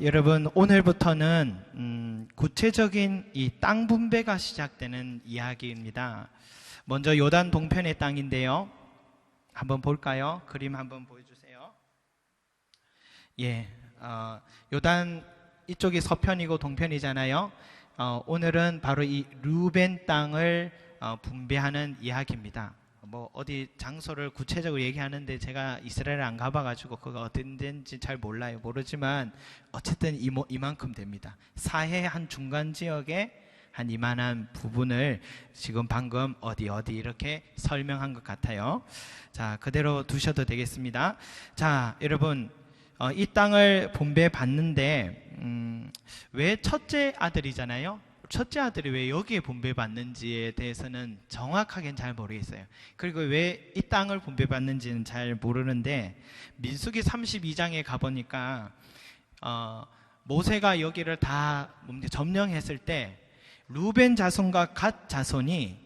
여러분, 오늘부터는 구체적인 이 땅 분배가 시작되는 이야기입니다. 먼저 요단 동편의 땅인데요. 한번 볼까요? 그림 한번 보여주세요. 요단 이쪽이 서편이고 동편이잖아요. 오늘은 바로 이 루벤 땅을 분배하는 이야기입니다. 뭐 어디 장소를 구체적으로 얘기하는데 제가 이스라엘을 안 가봐가지고 그거 어떤 데인지 잘 모르지만 어쨌든 이만큼 됩니다. 사해 한 중간 지역에 한 이만한 부분을 지금 방금 어디 이렇게 설명한 것 같아요. 자, 그대로 두셔도 되겠습니다. 자, 여러분, 이 땅을 분배받는데 왜 첫째 아들이잖아요. 첫째 아들이 왜 여기에 분배받는지에 대해서는 정확하게는 잘 모르겠어요. 그리고 왜 이 땅을 분배받는지는 잘 모르는데, 민수기 32장에 가보니까 모세가 여기를 다 점령했을 때 루벤 자손과 갓 자손이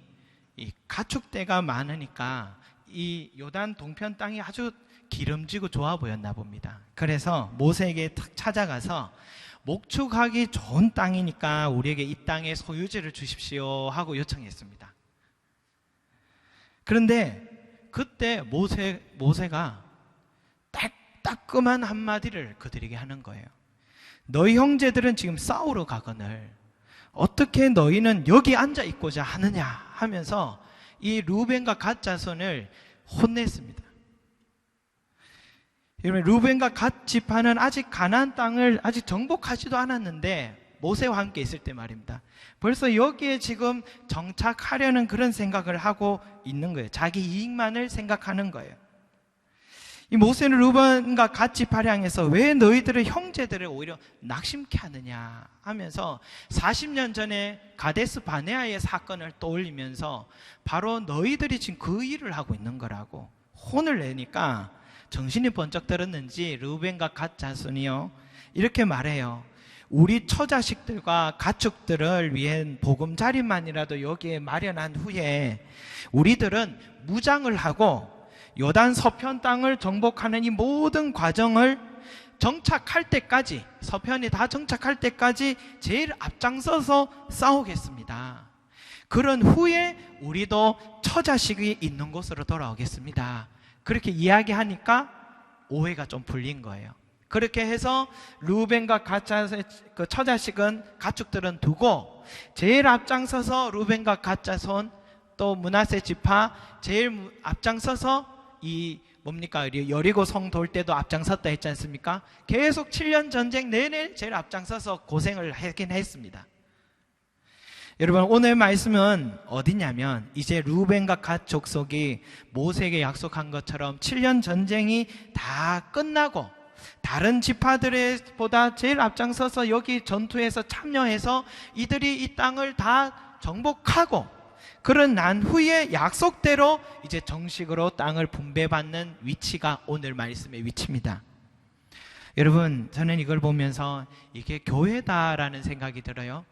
이 가축대가 많으니까 이 요단 동편 땅이 아주 기름지고 좋아 보였나 봅니다. 그래서 모세에게 탁 찾아가서 목축하기 좋은 땅이니까 우리에게 이 땅의 소유지를 주십시오 하고 요청했습니다. 그런데 그때 모세가 따끔한 한마디를 그들에게 하는 거예요. 너희 형제들은 지금 싸우러 가거늘 어떻게 너희는 여기 앉아 있고자 하느냐 하면서 이 루벤과 갓 자손을 혼냈습니다. 여러분, 루벤과 갓 지파는 아직 가나안 땅을 아직 정복하지도 않았는데 모세와 함께 있을 때 말입니다. 벌써 여기에 지금 정착하려는 그런 생각을 하고 있는 거예요. 자기 이익만을 생각하는 거예요. 이 모세는 루벤과 갓 지파를 향해서 왜 너희들의 형제들을 오히려 낙심케 하느냐 하면서 40년 전에 가데스 바네아의 사건을 떠올리면서 바로 너희들이 지금 그 일을 하고 있는 거라고 혼을 내니까 정신이 번쩍 들었는지 루벤과 갓 자손이요 이렇게 말해요. 우리 처자식들과 가축들을 위한 보금자리만이라도 여기에 마련한 후에 우리들은 무장을 하고 요단 서편 땅을 정복하는 이 모든 과정을 정착할 때까지, 서편이 다 정착할 때까지 제일 앞장서서 싸우겠습니다. 그런 후에 우리도 처자식이 있는 곳으로 돌아오겠습니다. 그렇게 이야기하니까 오해가 좀 풀린 거예요. 그렇게 해서 루벤과 갓자손의 그 처자식은 가축들은 두고 제일 앞장서서 루벤과 갓자손 또 므낫세 지파 제일 앞장서서 여리고 성 돌 때도 앞장섰다 했지 않습니까? 계속 7년 전쟁 내내 제일 앞장서서 고생을 하긴 했습니다. 여러분, 오늘 말씀은 어디냐면 이제 루벤과 갓 족속이 모세에게 약속한 것처럼 7년 전쟁이 다 끝나고 다른 지파들보다 제일 앞장서서 여기 전투에서 참여해서 이들이 이 땅을 다 정복하고 그런 난 후에 약속대로 이제 정식으로 땅을 분배받는 위치가 오늘 말씀의 위치입니다. 여러분, 저는 이걸 보면서 이게 교회다라는 생각이 들어요.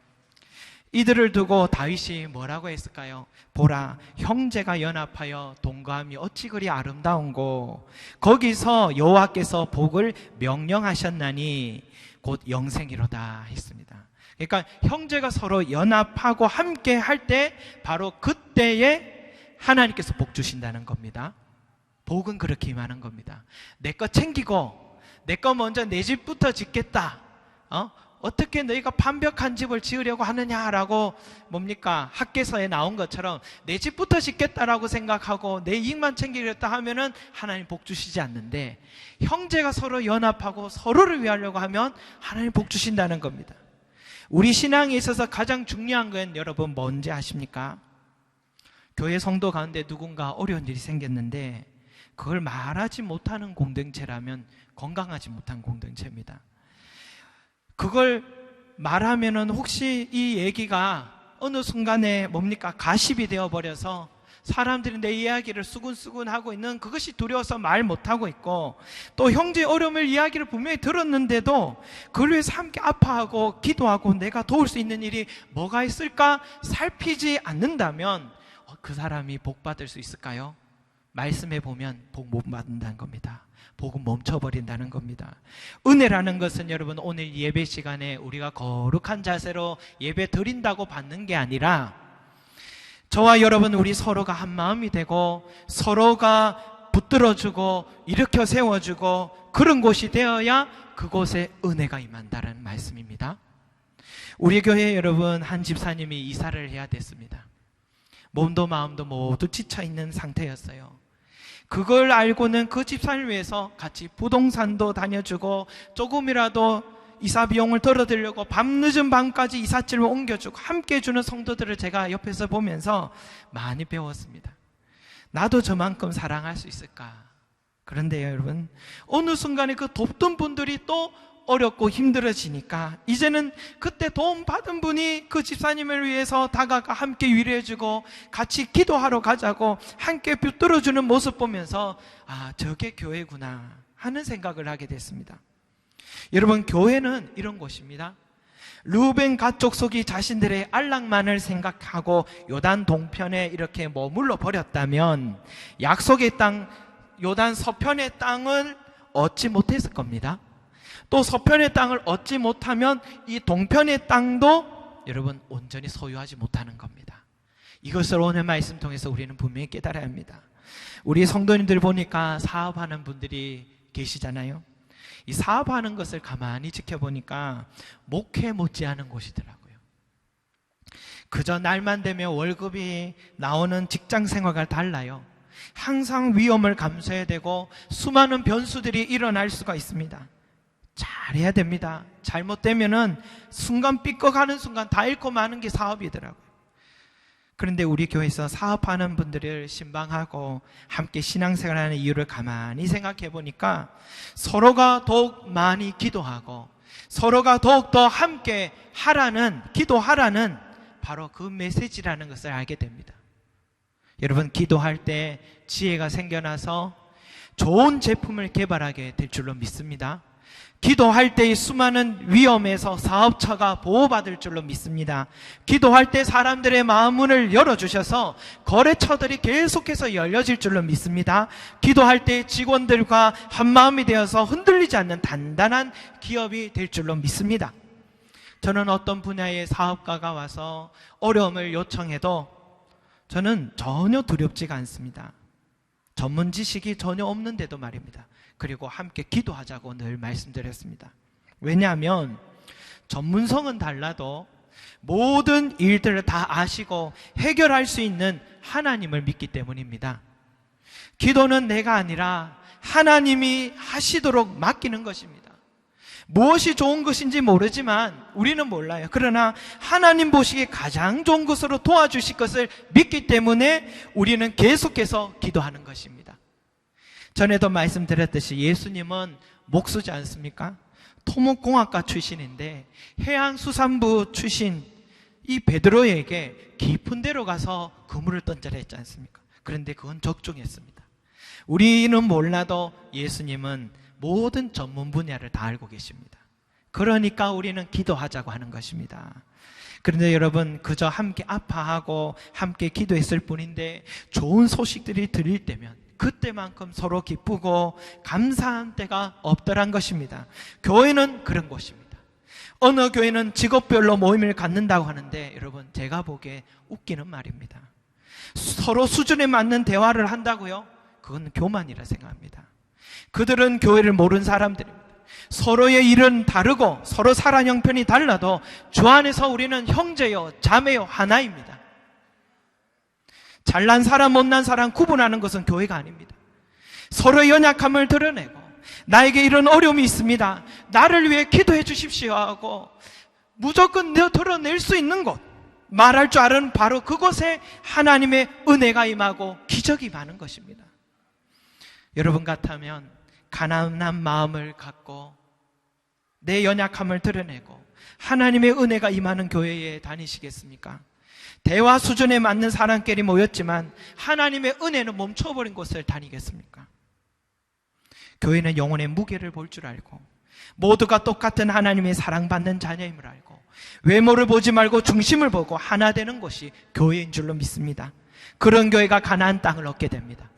이들을 두고 다윗이 뭐라고 했을까요? 보라, 형제가 연합하여 동거함이 어찌 그리 아름다운고 거기서 여호와께서 복을 명령하셨나니 곧 영생이로다 했습니다. 그러니까 형제가 서로 연합하고 함께 할 때 바로 그때에 하나님께서 복 주신다는 겁니다. 복은 그렇게 임하는 겁니다. 내 거 챙기고 내 거 먼저 내 집부터 짓겠다, 어떻게 너희가 완벽한 집을 지으려고 하느냐라고 학계서에 나온 것처럼 내 집부터 짓겠다라고 생각하고 내 이익만 챙기겠다 하면은 하나님 복 주시지 않는데, 형제가 서로 연합하고 서로를 위하려고 하면 하나님 복 주신다는 겁니다. 우리 신앙에 있어서 가장 중요한 건 여러분 뭔지 아십니까? 교회 성도 가운데 누군가 어려운 일이 생겼는데 그걸 말하지 못하는 공동체라면 건강하지 못한 공동체입니다. 그걸 말하면은 혹시 이 얘기가 어느 순간에 가십이 되어버려서 사람들이 내 이야기를 수군수군 하고 있는 그것이 두려워서 말 못하고 있고, 또 형제의 어려움을 이야기를 분명히 들었는데도 그걸 위해서 함께 아파하고 기도하고 내가 도울 수 있는 일이 뭐가 있을까 살피지 않는다면 그 사람이 복 받을 수 있을까요? 말씀해 보면 복 못 받는다는 겁니다. 복음 멈춰버린다는 겁니다. 은혜라는 것은 여러분 오늘 예배 시간에 우리가 거룩한 자세로 예배 드린다고 받는 게 아니라 저와 여러분 우리 서로가 한 마음이 되고 서로가 붙들어주고 일으켜 세워주고 그런 곳이 되어야 그곳에 은혜가 임한다는 말씀입니다. 우리 교회 여러분 한 집사님이 이사를 해야 됐습니다. 몸도 마음도 모두 지쳐있는 상태였어요. 그걸 알고는 그 집사님을 위해서 같이 부동산도 다녀주고 조금이라도 이사 비용을 덜어드리려고 밤늦은 밤까지 이삿짐을 옮겨주고 함께 해주는 성도들을 제가 옆에서 보면서 많이 배웠습니다. 나도 저만큼 사랑할 수 있을까? 그런데요 여러분, 어느 순간에 그 돕던 분들이 또 어렵고 힘들어지니까 이제는 그때 도움 받은 분이 그 집사님을 위해서 다가가 함께 위로해주고 같이 기도하러 가자고 함께 붙들어주는 모습 보면서 아, 저게 교회구나 하는 생각을 하게 됐습니다. 여러분, 교회는 이런 곳입니다. 르우벤 가족 속이 자신들의 안락만을 생각하고 요단 동편에 이렇게 머물러 버렸다면 약속의 땅, 요단 서편의 땅을 얻지 못했을 겁니다. 또 서편의 땅을 얻지 못하면 이 동편의 땅도 여러분 온전히 소유하지 못하는 겁니다. 이것을 오늘 말씀 통해서 우리는 분명히 깨달아야 합니다. 우리 성도님들 보니까 사업하는 분들이 계시잖아요. 이 사업하는 것을 가만히 지켜보니까 목회 못지않은 곳이더라고요. 그저 날만 되면 월급이 나오는 직장 생활과 달라요. 항상 위험을 감수해야 되고 수많은 변수들이 일어날 수가 있습니다. 잘해야 됩니다. 잘못되면은 순간 삐걱하는 순간 다 잃고 마는 게 사업이더라고요. 그런데 우리 교회에서 사업하는 분들을 신방하고 함께 신앙생활하는 이유를 가만히 생각해 보니까 서로가 더욱 많이 기도하고 서로가 더욱더 함께 하라는, 기도하라는 바로 그 메시지라는 것을 알게 됩니다. 여러분, 기도할 때 지혜가 생겨나서 좋은 제품을 개발하게 될 줄로 믿습니다. 기도할 때의 수많은 위험에서 사업처가 보호받을 줄로 믿습니다. 기도할 때 사람들의 마음문을 열어주셔서 거래처들이 계속해서 열려질 줄로 믿습니다. 기도할 때 직원들과 한마음이 되어서 흔들리지 않는 단단한 기업이 될 줄로 믿습니다. 저는 어떤 분야의 사업가가 와서 어려움을 요청해도 저는 전혀 두렵지가 않습니다. 전문 지식이 전혀 없는데도 말입니다. 그리고 함께 기도하자고 늘 말씀드렸습니다. 왜냐하면 전문성은 달라도 모든 일들을 다 아시고 해결할 수 있는 하나님을 믿기 때문입니다. 기도는 내가 아니라 하나님이 하시도록 맡기는 것입니다. 무엇이 좋은 것인지 모르지만 우리는 몰라요. 그러나 하나님 보시기에 가장 좋은 것으로 도와주실 것을 믿기 때문에 우리는 계속해서 기도하는 것입니다. 전에도 말씀드렸듯이 예수님은 목수지 않습니까? 토목공학과 출신인데 해양수산부 출신 이 베드로에게 깊은 데로 가서 그물을 던져라 했지 않습니까? 그런데 그건 적중했습니다. 우리는 몰라도 예수님은 모든 전문 분야를 다 알고 계십니다. 그러니까 우리는 기도하자고 하는 것입니다. 그런데 여러분, 그저 함께 아파하고 함께 기도했을 뿐인데 좋은 소식들이 들릴 때면 그때만큼 서로 기쁘고 감사한 때가 없더란 것입니다. 교회는 그런 곳입니다. 어느 교회는 직업별로 모임을 갖는다고 하는데 여러분, 제가 보기에 웃기는 말입니다. 서로 수준에 맞는 대화를 한다고요? 그건 교만이라 생각합니다. 그들은 교회를 모르는 사람들입니다. 서로의 일은 다르고 서로 살아 형편이 달라도 주 안에서 우리는 형제요 자매요 하나입니다. 잘난 사람 못난 사람 구분하는 것은 교회가 아닙니다. 서로의 연약함을 드러내고 나에게 이런 어려움이 있습니다, 나를 위해 기도해 주십시오 하고 무조건 드러낼 수 있는 곳, 말할 줄 아는 바로 그곳에 하나님의 은혜가 임하고 기적이 임하는 것입니다. 여러분 같다면 가난한 마음을 갖고 내 연약함을 드러내고 하나님의 은혜가 임하는 교회에 다니시겠습니까? 대화 수준에 맞는 사람끼리 모였지만 하나님의 은혜는 멈춰버린 곳을 다니겠습니까? 교회는 영혼의 무게를 볼 줄 알고 모두가 똑같은 하나님의 사랑받는 자녀임을 알고 외모를 보지 말고 중심을 보고 하나 되는 것이 교회인 줄로 믿습니다. 그런 교회가 가나안 땅을 얻게 됩니다.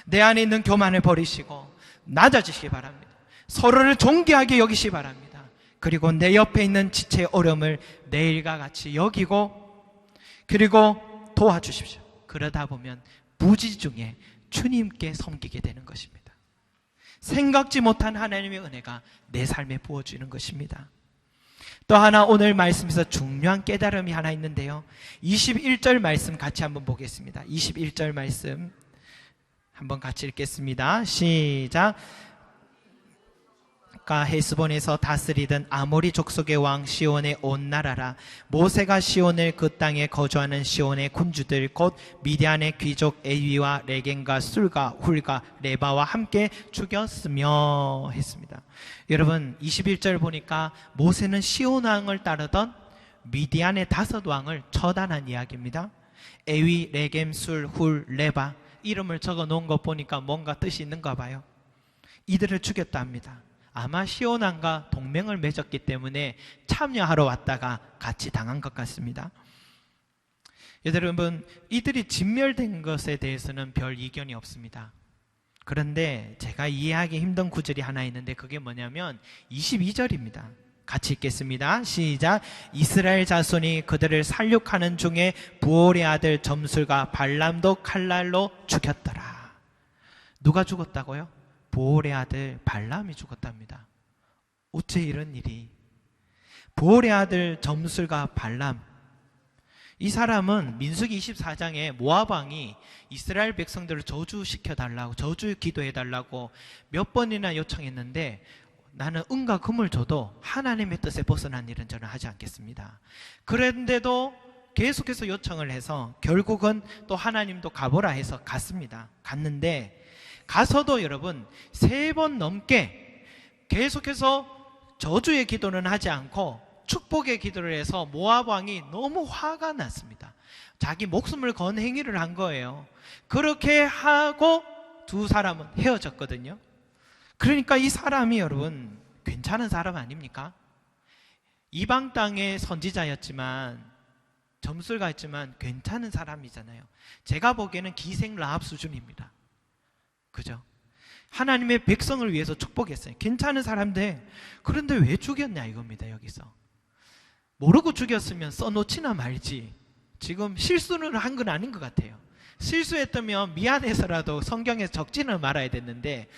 내 안에 있는 교만을 버리시고 낮아지시기 바랍니다. 서로를 존귀하게 여기시기 바랍니다. 그리고 내 옆에 있는 지체의 어려움을 내 일과 같이 여기고 그리고 도와주십시오. 그러다 보면 무지 중에 주님께 섬기게 되는 것입니다. 생각지 못한 하나님의 은혜가 내 삶에 부어주는 것입니다. 또 하나 오늘 말씀에서 중요한 깨달음이 하나 있는데요. 21절 말씀 같이 한번 보겠습니다. 21절 말씀 한번 같이 읽겠습니다. 시작. 헤스본에서 다스리던 아모리 족속의 왕 시온의 온 나라라. 모세가 시온을 그 땅에 거주하는 시온의 군주들 곧 미디안의 귀족 에위와 레겐과 술과 훌과 레바와 함께 죽였으며 했습니다. 여러분 21절 보니까 모세는 시온 왕을 따르던 미디안의 5왕을 처단한 이야기입니다. 에위, 레겜, 술, 훌, 레바 이름을 적어 놓은 것 보니까 뭔가 뜻이 있는가 봐요. 이들을 죽였다 합니다. 아마 시온 왕과 동맹을 맺었기 때문에 참여하러 왔다가 같이 당한 것 같습니다. 여러분, 이들이 진멸된 것에 대해서는 별 이견이 없습니다. 그런데 제가 이해하기 힘든 구절이 하나 있는데 그게 뭐냐면 22절입니다. 같이 읽겠습니다. 시작. 이스라엘 자손이 그들을 살육하는 중에 부올의 아들 점술과 발람도 칼날로 죽였더라. 누가 죽었다고요? 부올의 아들 발람이 죽었답니다. 어째 이런 일이? 부올의 아들 점술과 발람, 이 사람은 민수기 24장에 모압 왕이 이스라엘 백성들을 저주시켜달라고, 저주 기도해달라고 몇 번이나 요청했는데 나는 은과 금을 줘도 하나님의 뜻에 벗어난 일은 저는 하지 않겠습니다. 그런데도 계속해서 요청을 해서 결국은 또 하나님도 가보라 해서 갔습니다. 갔는데 가서도 여러분 3번 넘게 계속해서 저주의 기도는 하지 않고 축복의 기도를 해서 모압 왕이 너무 화가 났습니다. 자기 목숨을 건 행위를 한 거예요. 그렇게 하고 두 사람은 헤어졌거든요. 그러니까 이 사람이 여러분 괜찮은 사람 아닙니까? 이방 땅의 선지자였지만 점술가였지만 괜찮은 사람이잖아요. 제가 보기에는 기생 라합 수준입니다. 그죠? 하나님의 백성을 위해서 축복했어요. 괜찮은 사람인데 그런데 왜 죽였냐 이겁니다. 여기서 모르고 죽였으면 써놓지나 말지. 지금 실수는 한 건 아닌 것 같아요. 실수했다면 미안해서라도 성경에 적지는 말아야 됐는데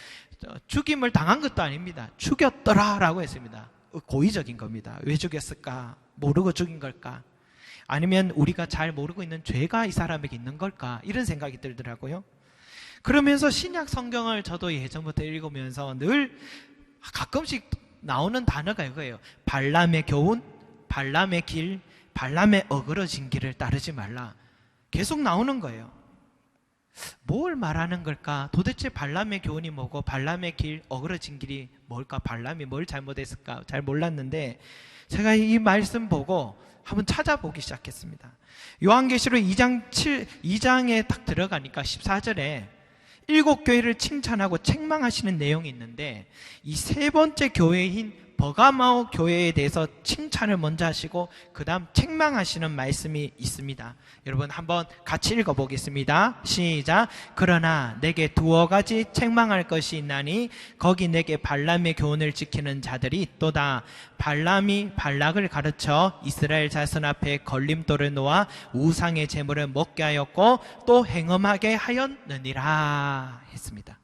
죽임을 당한 것도 아닙니다. 죽였더라 라고 했습니다. 고의적인 겁니다. 왜 죽였을까? 모르고 죽인 걸까? 아니면 우리가 잘 모르고 있는 죄가 이 사람에게 있는 걸까? 이런 생각이 들더라고요. 그러면서 신약 성경을 저도 예전부터 읽으면서 늘 가끔씩 나오는 단어가 이거예요. 발람의 교훈, 발람의 길, 발람의 어그러진 길을 따르지 말라. 계속 나오는 거예요. 뭘 말하는 걸까? 도대체 발람의 교훈이 뭐고 발람의 길, 어그러진 길이 뭘까? 발람이 뭘 잘못했을까? 잘 몰랐는데 제가 이 말씀 보고 한번 찾아보기 시작했습니다. 요한계시록 2장에 딱 들어가니까 14절에 7교회를 칭찬하고 책망하시는 내용이 있는데 이 3번째 교회인 버가마오 교회에 대해서 칭찬을 먼저 하시고 그 다음 책망하시는 말씀이 있습니다. 여러분 한번 같이 읽어보겠습니다. 시작. 그러나 내게 2가지 책망할 것이 있나니 거기 내게 발람의 교훈을 지키는 자들이 있도다. 발람이 발락을 가르쳐 이스라엘 자손 앞에 걸림돌을 놓아 우상의 제물을 먹게 하였고 또 행음하게 하였느니라 했습니다.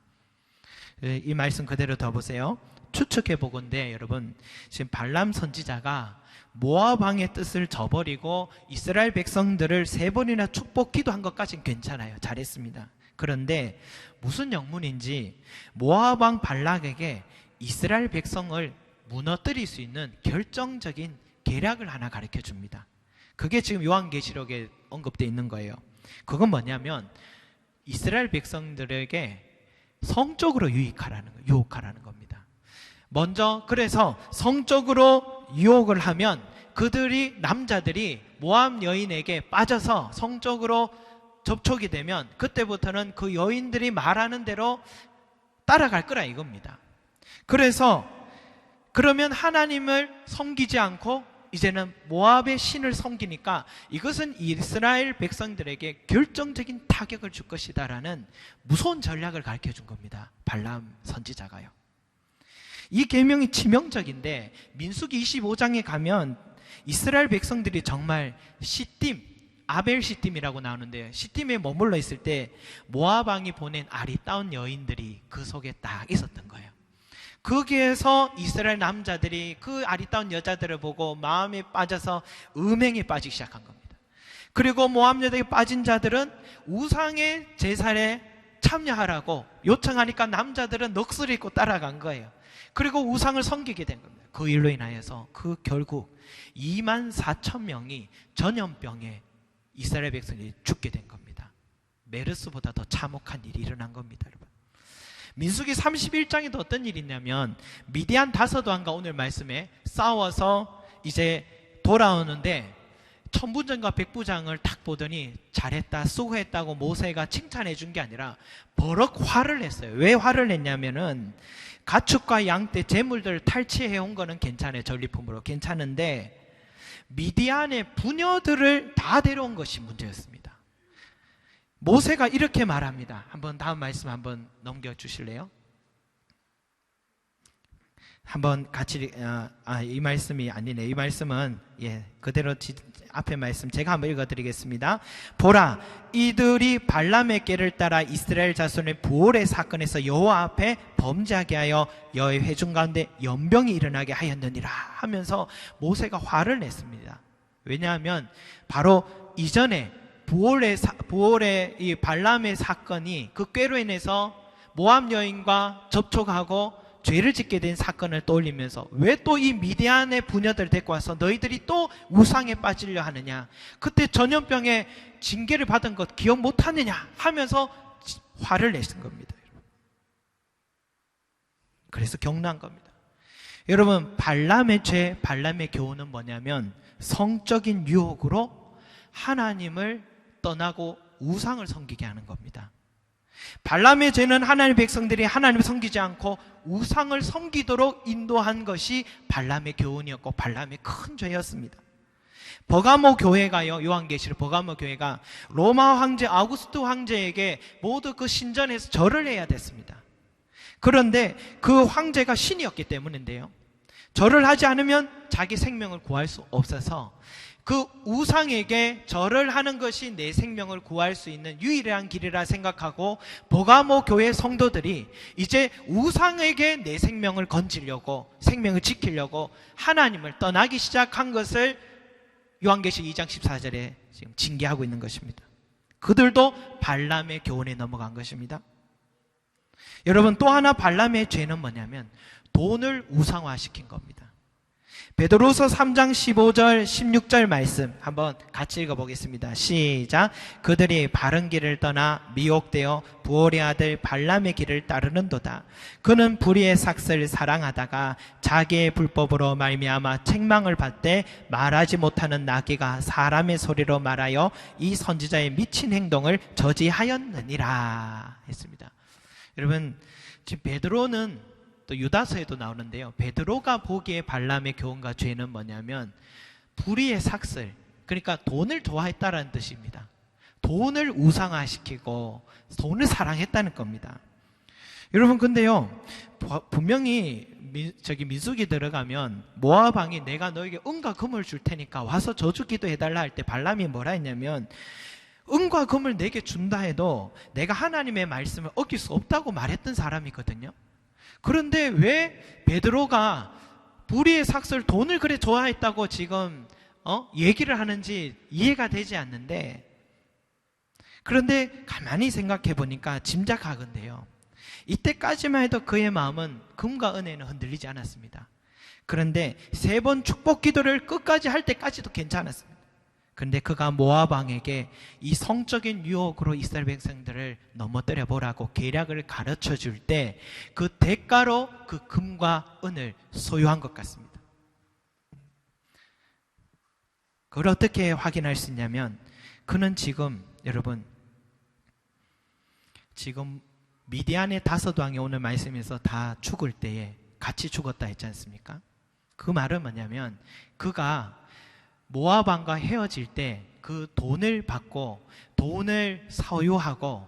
이 말씀 그대로 더 보세요. 추측해 보건대 여러분 지금 발람 선지자가 모압 왕의 뜻을 저버리고 이스라엘 백성들을 3번이나 축복 기도한 것까지는 괜찮아요. 잘했습니다. 그런데 무슨 영문인지 모압 왕 발락에게 이스라엘 백성을 무너뜨릴 수 있는 결정적인 계략을 하나 가르쳐 줍니다. 그게 지금 요한계시록에 언급되어 있는 거예요. 그건 뭐냐면 이스라엘 백성들에게 성적으로 유혹하라는 겁니다. 먼저 그래서 성적으로 유혹을 하면 그들이 남자들이 모압 여인에게 빠져서 성적으로 접촉이 되면 그때부터는 그 여인들이 말하는 대로 따라갈 거라 이겁니다. 그래서 그러면 하나님을 섬기지 않고 이제는 모압의 신을 섬기니까 이것은 이스라엘 백성들에게 결정적인 타격을 줄 것이다라는 무서운 전략을 가르쳐 준 겁니다. 발람 선지자가요. 이 계명이 치명적인데 민수기 25장에 가면 이스라엘 백성들이 정말 시딤, 아벨 시딤이라고 나오는데요. 시딤에 머물러 있을 때 모압 왕이 보낸 아리따운 여인들이 그 속에 딱 있었던 거예요. 거기에서 이스라엘 남자들이 그 아리따운 여자들을 보고 마음에 빠져서 음행에 빠지기 시작한 겁니다. 그리고 모압 여자에 빠진 자들은 우상의 제사에 참여하라고 요청하니까 남자들은 넋을 잃고 따라간 거예요. 그리고 우상을 섬기게 된 겁니다. 그 일로 인하여서 결국 24,000명이 전염병에 이스라엘 백성들이 죽게 된 겁니다. 메르스보다 더 참혹한 일이 일어난 겁니다, 여러분. 민수기 31장에도 어떤 일이 있냐면 미디안 다섯 왕과 오늘 말씀에 싸워서 이제 돌아오는데 천부장과 백부장을 딱 보더니 잘했다, 수고했다고 모세가 칭찬해 준 게 아니라 버럭 화를 냈어요. 왜 화를 냈냐면은 가축과 양떼 재물들을 탈취해 온 거는 괜찮아요. 전리품으로 괜찮은데 미디안의 부녀들을 다 데려온 것이 문제였습니다. 모세가 이렇게 말합니다. 한번 다음 말씀 한번 넘겨주실래요? 한번 같이 이 말씀이 아니네. 이 말씀은 그대로 앞에 말씀 제가 한번 읽어드리겠습니다. 보라, 이들이 발람의 꾀를 따라 이스라엘 자손의 부올의 사건에서 여호와 앞에 범죄하게 하여 여호와의 회중 가운데 연병이 일어나게 하였느니라 하면서 모세가 화를 냈습니다. 왜냐하면 바로 이전에 부올의 이 발람의 사건이 그 꾀로 인해서 모압 여인과 접촉하고 죄를 짓게 된 사건을 떠올리면서 왜 또 이 미디안의 부녀들 데리고 와서 너희들이 또 우상에 빠지려 하느냐, 그때 전염병에 징계를 받은 것 기억 못하느냐 하면서 화를 내신 겁니다. 그래서 경고한 겁니다. 여러분, 발람의 죄, 발람의 교훈은 뭐냐면 성적인 유혹으로 하나님을 떠나고 우상을 섬기게 하는 겁니다. 발람의 죄는 하나님의 백성들이 하나님을 섬기지 않고 우상을 섬기도록 인도한 것이 발람의 교훈이었고 발람의 큰 죄였습니다. 버가모 교회가요, 요한계시록 버가모 교회가 로마 황제 아우구스투 황제에게 모두 그 신전에서 절을 해야 됐습니다. 그런데 그 황제가 신이었기 때문인데요, 절을 하지 않으면 자기 생명을 구할 수 없어서 그 우상에게 절을 하는 것이 내 생명을 구할 수 있는 유일한 길이라 생각하고 버가모 교회 성도들이 이제 우상에게 내 생명을 건지려고, 생명을 지키려고 하나님을 떠나기 시작한 것을 요한계시록 2장 14절에 지금 징계하고 있는 것입니다. 그들도 발람의 교훈에 넘어간 것입니다. 여러분, 또 하나 발람의 죄는 뭐냐면 돈을 우상화시킨 겁니다. 베드로서 3장 15절 16절 말씀 한번 같이 읽어보겠습니다. 시작. 그들이 바른 길을 떠나 미혹되어 부올의 아들 발람의 길을 따르는도다. 그는 불의의 삭슬을 사랑하다가 자기의 불법으로 말미암아 책망을 받되 말하지 못하는 나귀가 사람의 소리로 말하여 이 선지자의 미친 행동을 저지하였느니라 했습니다. 여러분, 지금 베드로는 또 유다서에도 나오는데요, 베드로가 보기에 발람의 교훈과 죄는 뭐냐면 불의의 삭슬, 그러니까 돈을 좋아했다라는 뜻입니다. 돈을 우상화시키고 돈을 사랑했다는 겁니다. 여러분, 근데요, 분명히 민수기 들어가면 모압 왕이 내가 너에게 은과 금을 줄 테니까 와서 저주 기도해달라 할 때 발람이 뭐라 했냐면 은과 금을 내게 준다 해도 내가 하나님의 말씀을 어길 수 없다고 말했던 사람이거든요. 그런데 왜 베드로가 불의의 삭슬, 돈을 그래 좋아했다고 지금 얘기를 하는지 이해가 되지 않는데, 그런데 가만히 생각해 보니까 짐작하건대요, 이때까지만 해도 그의 마음은 금과 은혜는 흔들리지 않았습니다. 그런데 3번 축복 기도를 끝까지 할 때까지도 괜찮았습니다. 그런데 그가 모압 왕에게 이 성적인 유혹으로 이스라엘 백성들을 넘어뜨려 보라고 계략을 가르쳐 줄 때 그 대가로 그 금과 은을 소유한 것 같습니다. 그걸 어떻게 확인할 수 있냐면, 그는 지금 여러분, 지금 미디안의 5 왕이 오늘 말씀에서 다 죽을 때에 같이 죽었다 했지 않습니까? 그 말은 뭐냐면 그가 모압 왕과 헤어질 때 그 돈을 받고 돈을 소유하고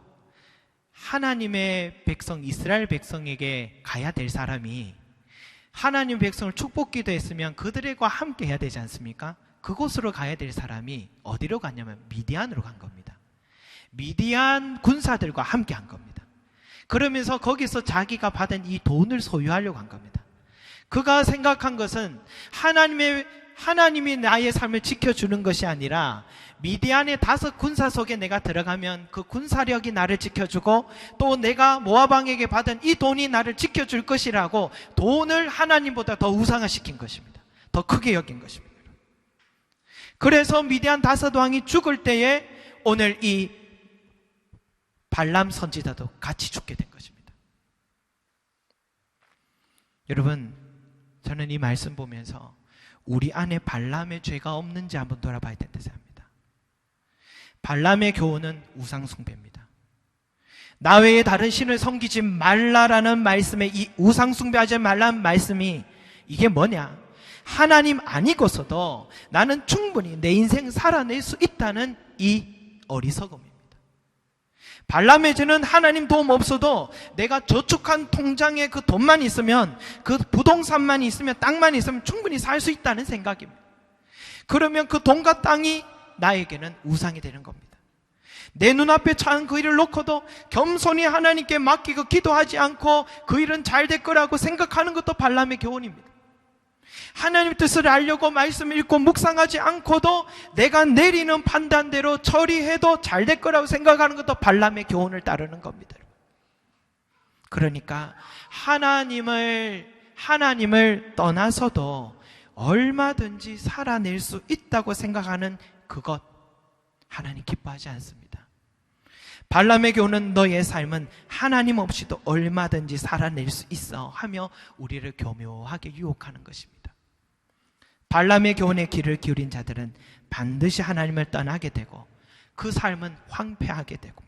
하나님의 백성 이스라엘 백성에게 가야 될 사람이 하나님 백성을 축복 기도했으면 그들과 함께 해야 되지 않습니까? 그곳으로 가야 될 사람이 어디로 갔냐면 미디안으로 간 겁니다. 미디안 군사들과 함께 한 겁니다. 그러면서 거기서 자기가 받은 이 돈을 소유하려고 한 겁니다. 그가 생각한 것은 하나님이 나의 삶을 지켜주는 것이 아니라 미디안의 5 군사 속에 내가 들어가면 그 군사력이 나를 지켜주고 또 내가 모압 왕에게 받은 이 돈이 나를 지켜줄 것이라고 돈을 하나님보다 더 우상화시킨 것입니다. 더 크게 여긴 것입니다. 그래서 미디안 5 왕이 죽을 때에 오늘 이 발람 선지자도 같이 죽게 된 것입니다. 여러분, 저는 이 말씀 보면서 우리 안에 발람의 죄가 없는지 한번 돌아봐야 된다 생각합니다. 발람의 교훈은 우상 숭배입니다. 나 외에 다른 신을 섬기지 말라라는 말씀에 이 우상 숭배하지 말라는 말씀이 이게 뭐냐? 하나님 아니고서도 나는 충분히 내 인생 살아낼 수 있다는 이 어리석음입니다. 발람의 죄는 하나님 도움 없어도 내가 저축한 통장에 그 돈만 있으면, 그 부동산만 있으면, 땅만 있으면 충분히 살 수 있다는 생각입니다. 그러면 그 돈과 땅이 나에게는 우상이 되는 겁니다. 내 눈앞에 처한 그 일을 놓고도 겸손히 하나님께 맡기고 기도하지 않고 그 일은 잘 될 거라고 생각하는 것도 발람의 교훈입니다. 하나님의 뜻을 알려고 말씀을 읽고 묵상하지 않고도 내가 내리는 판단대로 처리해도 잘 될 거라고 생각하는 것도 발람의 교훈을 따르는 겁니다. 그러니까 하나님을 떠나서도 얼마든지 살아낼 수 있다고 생각하는 그것, 하나님 기뻐하지 않습니다. 발람의 교훈은 너의 삶은 하나님 없이도 얼마든지 살아낼 수 있어 하며 우리를 교묘하게 유혹하는 것입니다. 발람의 교훈에 귀를 기울인 자들은 반드시 하나님을 떠나게 되고 그 삶은 황폐하게 되고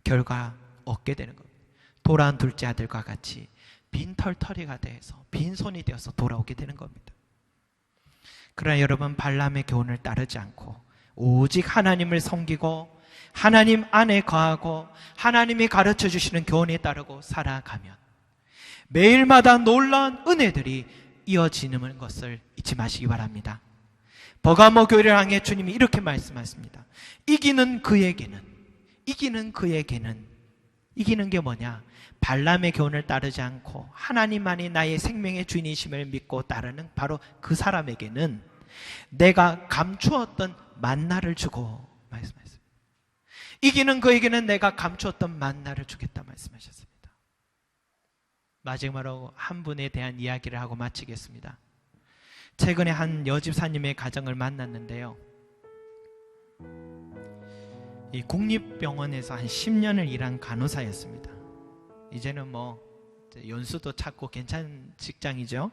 결과 얻게 되는 겁니다. 돌아온 둘째 아들과 같이 빈털터리가 되어서 빈손이 되어서 돌아오게 되는 겁니다. 그러나 여러분, 발람의 교훈을 따르지 않고 오직 하나님을 섬기고 하나님 안에 거하고 하나님이 가르쳐 주시는 교훈에 따르고 살아가면 매일마다 놀라운 은혜들이 이어지는 것을 잊지 마시기 바랍니다. 버가모 교회를 향해 주님이 이렇게 말씀하십니다. 이기는 게 뭐냐? 발람의 교훈을 따르지 않고 하나님만이 나의 생명의 주인이심을 믿고 따르는 바로 그 사람에게는 내가 감추었던 만나를 주고 말씀하셨습니다. 이기는 그에게는 내가 감추었던 만나를 주겠다 말씀하셨습니다. 마지막으로 한 분에 대한 이야기를 하고 마치겠습니다. 최근에 한 여집사님의 가정을 만났는데요, 이 국립병원에서 한 10년을 일한 간호사였습니다. 이제는 연수도 찾고 괜찮은 직장이죠.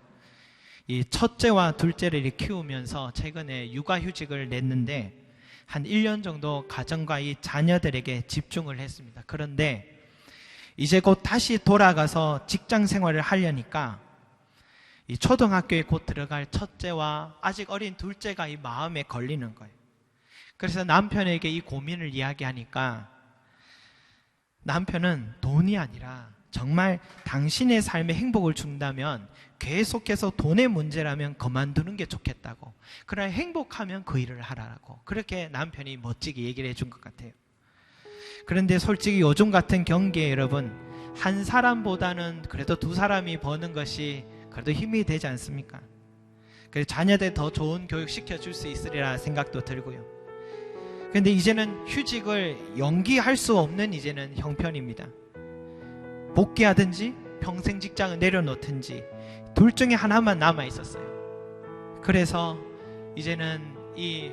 이 첫째와 둘째를 키우면서 최근에 육아휴직을 냈는데 한 1년 정도 가정과 이 자녀들에게 집중을 했습니다. 그런데 이제 곧 다시 돌아가서 직장 생활을 하려니까 이 초등학교에 곧 들어갈 첫째와 아직 어린 둘째가 이 마음에 걸리는 거예요. 그래서 남편에게 이 고민을 이야기하니까 남편은 돈이 아니라 정말 당신의 삶에 행복을 준다면 계속해서 돈의 문제라면 그만두는 게 좋겠다고, 그러나 행복하면 그 일을 하라고 그렇게 남편이 멋지게 얘기를 해준 것 같아요. 그런데 솔직히 요즘 같은 경기에 여러분, 한 사람보다는 그래도 2 사람이 버는 것이 그래도 힘이 되지 않습니까? 그래서 자녀들 더 좋은 교육 시켜줄 수 있으리라 생각도 들고요. 그런데 이제는 휴직을 연기할 수 없는 이제는 형편입니다. 복귀하든지 평생 직장을 내려놓든지 둘 중에 하나만 남아 있었어요. 그래서 이제는 이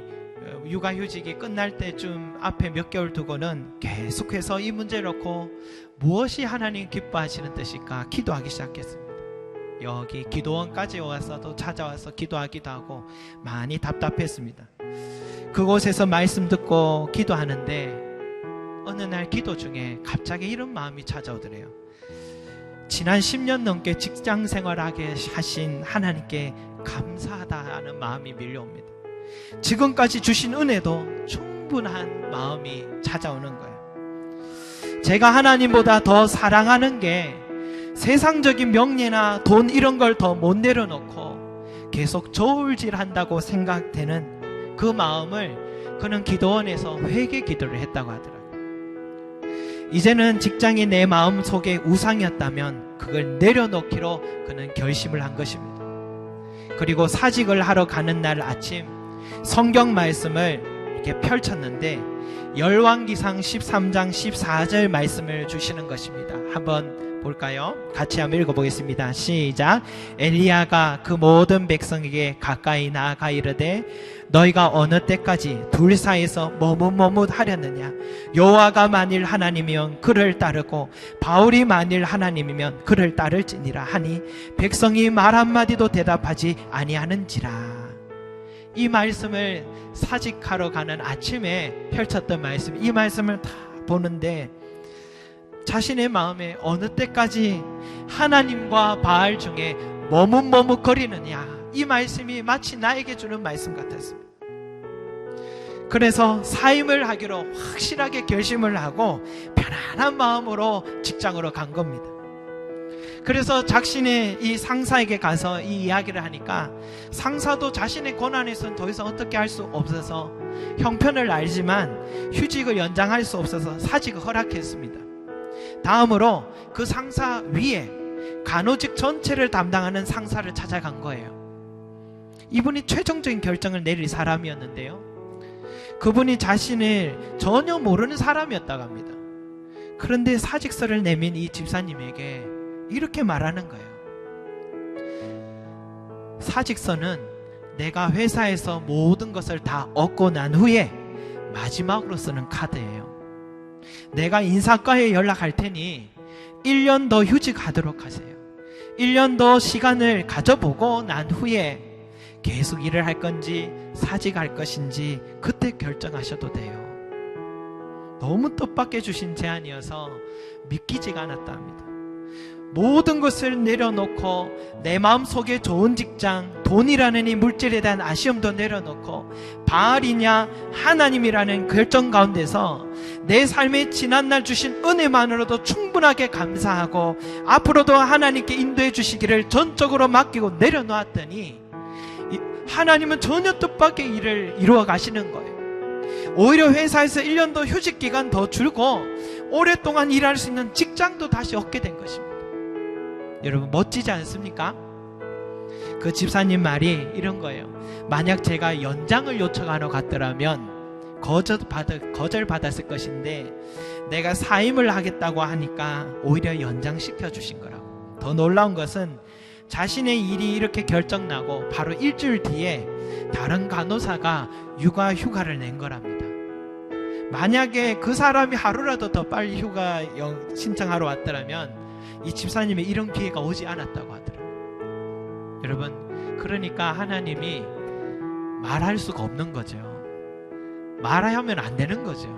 육아휴직이 끝날 때쯤 앞에 몇 개월 두고는 계속해서 이 문제를 놓고 무엇이 하나님 기뻐하시는 뜻일까 기도하기 시작했습니다. 여기 기도원까지 와서도 찾아와서 기도하기도 하고 많이 답답했습니다. 그곳에서 말씀 듣고 기도하는데 어느 날 기도 중에 갑자기 이런 마음이 찾아오더래요. 지난 10년 넘게 직장 생활하게 하신 하나님께 감사하다는 마음이 밀려옵니다. 지금까지 주신 은혜도 충분한 마음이 찾아오는 거예요. 제가 하나님보다 더 사랑하는 게 세상적인 명예나 돈 이런 걸 더 못 내려놓고 계속 저울질한다고 생각되는 그 마음을 그는 기도원에서 회개 기도를 했다고 하더라고요. 이제는 직장이 내 마음 속에 우상이었다면 그걸 내려놓기로 그는 결심을 한 것입니다. 그리고 사직을 하러 가는 날 아침 성경 말씀을 이렇게 펼쳤는데 열왕기상 13장 14절 말씀을 주시는 것입니다. 한번 볼까요? 같이 한번 읽어보겠습니다. 시작. 엘리야가 그 모든 백성에게 가까이 나아가 이르되 너희가 어느 때까지 둘 사이에서 머뭇머뭇하려느냐? 여호와가 만일 하나님이면 그를 따르고 바울이 만일 하나님이면 그를 따를지니라 하니 백성이 말 한마디도 대답하지 아니하는지라. 이 말씀을 사직하러 가는 아침에 펼쳤던 말씀, 이 말씀을 다 보는데 자신의 마음에 어느 때까지 하나님과 바알 중에 머뭇머뭇거리느냐, 이 말씀이 마치 나에게 주는 말씀 같았습니다. 그래서 사임을 하기로 확실하게 결심을 하고 편안한 마음으로 직장으로 간 겁니다. 그래서 자신의 이 상사에게 가서 이 이야기를 하니까 상사도 자신의 권한에서는 더 이상 어떻게 할 수 없어서 형편을 알지만 휴직을 연장할 수 없어서 사직을 허락했습니다. 다음으로 그 상사 위에 간호직 전체를 담당하는 상사를 찾아간 거예요. 이분이 최종적인 결정을 내릴 사람이었는데요, 그분이 자신을 전혀 모르는 사람이었다고 합니다. 그런데 사직서를 내민 이 집사님에게 이렇게 말하는 거예요. 사직서는 내가 회사에서 모든 것을 다 얻고 난 후에 마지막으로 쓰는 카드예요. 내가 인사과에 연락할 테니 1년 더 휴직하도록 하세요. 1년 더 시간을 가져보고 난 후에 계속 일을 할 건지 사직할 것인지 그때 결정하셔도 돼요. 너무 뜻밖의 주신 제안이어서 믿기지가 않았다 합니다. 모든 것을 내려놓고 내 마음속에 좋은 직장, 돈이라는 이 물질에 대한 아쉬움도 내려놓고 바알이냐 하나님이라는 결정 가운데서 내 삶에 지난날 주신 은혜만으로도 충분하게 감사하고 앞으로도 하나님께 인도해 주시기를 전적으로 맡기고 내려놓았더니 하나님은 전혀 뜻밖의 일을 이루어 가시는 거예요. 오히려 회사에서 1년 더 휴직 기간 더 줄고 오랫동안 일할 수 있는 직장도 다시 얻게 된 것입니다. 여러분 멋지지 않습니까? 그 집사님 말이 이런 거예요. 만약 제가 연장을 요청하러 갔더라면 거절받았을 것인데 내가 사임을 하겠다고 하니까 오히려 연장시켜 주신 거라고. 더 놀라운 것은 자신의 일이 이렇게 결정나고 바로 일주일 뒤에 다른 간호사가 육아 휴가를 낸 거랍니다. 만약에 그 사람이 하루라도 더 빨리 휴가 신청하러 왔더라면 이 집사님의 이런 기회가 오지 않았다고 하더라고요. 여러분, 그러니까 하나님이 말할 수가 없는 거죠. 말하면 안 되는 거죠.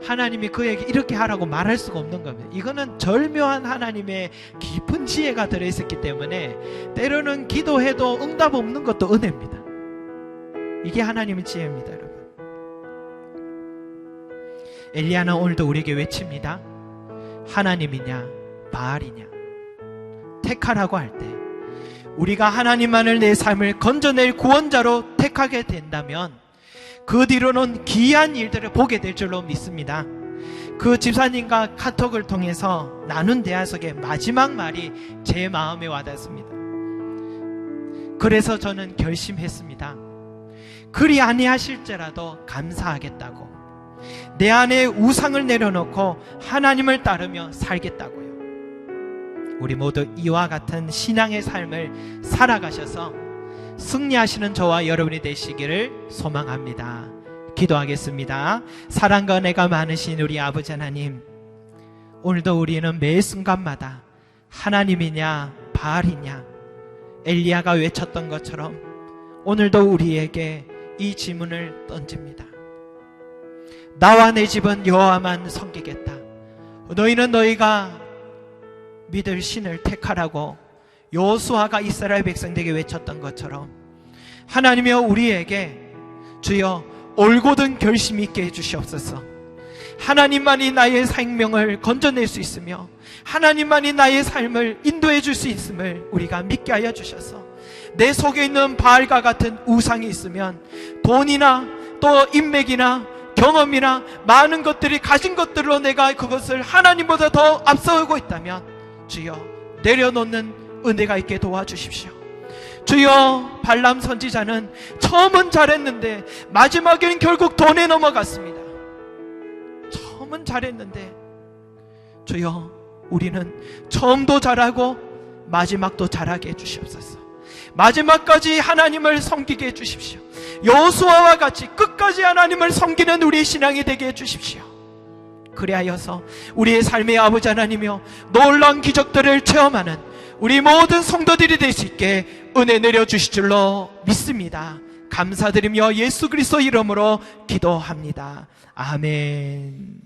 하나님이 그에게 이렇게 하라고 말할 수가 없는 겁니다. 이거는 절묘한 하나님의 깊은 지혜가 들어있었기 때문에 때로는 기도해도 응답 없는 것도 은혜입니다. 이게 하나님의 지혜입니다, 여러분. 엘리야는 오늘도 우리에게 외칩니다. 하나님이냐 바알이냐 택하라고 할 때 우리가 하나님만을 내 삶을 건져낼 구원자로 택하게 된다면 그 뒤로는 기이한 일들을 보게 될 줄로 믿습니다. 그 집사님과 카톡을 통해서 나눈 대화 속에 마지막 말이 제 마음에 와닿습니다. 그래서 저는 결심했습니다. 그리 아니하실지라도 감사하겠다고, 내 안에 우상을 내려놓고 하나님을 따르며 살겠다고요. 우리 모두 이와 같은 신앙의 삶을 살아가셔서 승리하시는 저와 여러분이 되시기를 소망합니다. 기도하겠습니다. 사랑과 은혜가 많으신 우리 아버지 하나님, 오늘도 우리는 매 순간마다 하나님이냐 바알이냐 엘리야가 외쳤던 것처럼 오늘도 우리에게 이 질문을 던집니다. 나와 내 집은 여호와만 섬기겠다. 너희는 너희가 믿을 신을 택하라고 여호수아가 이스라엘 백성들에게 외쳤던 것처럼 하나님이여 우리에게 주여 올곧은 결심 있게 해주시옵소서. 하나님만이 나의 생명을 건져낼 수 있으며 하나님만이 나의 삶을 인도해 줄 수 있음을 우리가 믿게 하여 주셔서 내 속에 있는 바알과 같은 우상이 있으면 돈이나 또 인맥이나 경험이나 많은 것들이 가진 것들로 내가 그것을 하나님보다 더 앞서고 있다면 주여 내려놓는 은혜가 있게 도와주십시오. 주여 발람 선지자는 처음은 잘했는데 마지막에는 결국 돈에 넘어갔습니다. 처음은 잘했는데 주여 우리는 처음도 잘하고 마지막도 잘하게 해주시옵소서. 마지막까지 하나님을 섬기게 해주십시오. 여호수아와 같이 끝까지 하나님을 섬기는 우리의 신앙이 되게 해주십시오. 그리하여서 우리의 삶의 아버지 하나님이여 놀라운 기적들을 체험하는 우리 모든 성도들이 될 수 있게 은혜 내려주실 줄로 믿습니다. 감사드리며 예수 그리스도 이름으로 기도합니다. 아멘.